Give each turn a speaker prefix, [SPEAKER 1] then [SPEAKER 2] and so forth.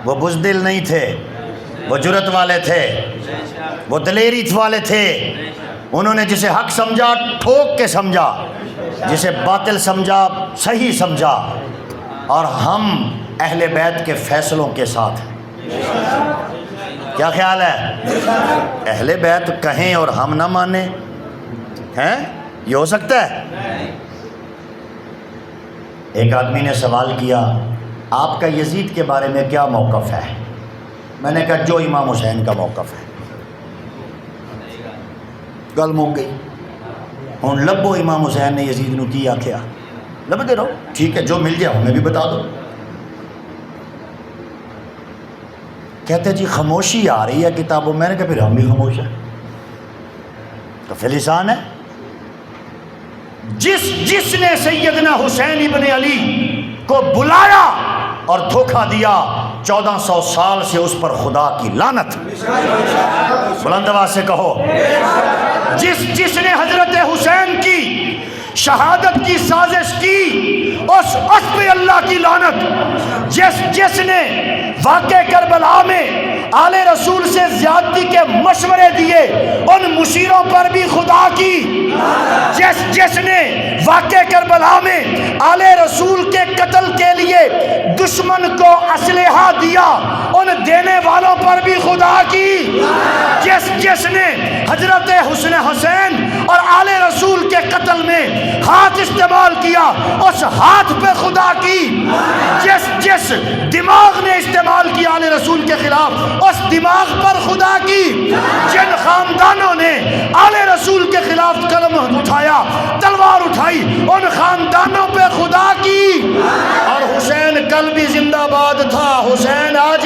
[SPEAKER 1] وہ بزدل نہیں تھے، وہ جرت والے تھے، وہ دلیری والے تھے۔ انہوں نے جسے حق سمجھا ٹھوک کے سمجھا، جسے باطل سمجھا صحیح سمجھا، اور ہم اہل بیت کے فیصلوں کے ساتھ ہیں۔ کیا خیال ہے؟ اہل بیت کہیں اور ہم نہ مانیں، ہیں؟ یہ ہو سکتا ہے؟ ایک آدمی نے سوال کیا، آپ کا یزید کے بارے میں کیا موقف ہے؟ میں نے کہا جو امام حسین کا موقف ہے۔ گل مک گئی۔ ہوں لبو امام حسین نے یزید نو کی آکھیا، لبتے رہو، ٹھیک ہے جو مل جائے ہمیں بھی بتا دو۔ کہتے جی خاموشی آ رہی ہے کتابوں میں نے کہا پھر ہم بھی خاموش ہیں، تو فی لسان ہے۔ جس نے سیدنا حسین ابن علی کو بلایا اور دھوکہ دیا، 1400 سال سے اس پر خدا کی لعنت۔ بلند آواز سے کہو، جس نے حضرت حسین کی شہادت کی سازش کی، اس پہ اللہ کی لعنت۔ جس نے واقع کربلا میں آل رسول سے زیادتی کے مشورے دیے، ان مشیروں پر بھی خدا کی۔ جس نے واقع کربلا میں آل رسول کے قتل کے لیے دشمن کو اسلحہ دیا، ان دینے والوں پر بھی خدا کی۔ جس نے حضرت حسین اور آل رسول کے قتل میں ہاتھ استعمال کیا، اس ہاتھ پہ خدا کی۔ جس دماغ نے استعمال کیا آل رسول کے خلاف، اس دماغ پر خدا کی۔ جن خاندانوں نے آل رسول کے خلاف قلم اٹھایا، تلوار اٹھائی، ان خاندانوں پہ خدا کی۔ اور حسین کل بھی زندہ باد تھا، حسین آج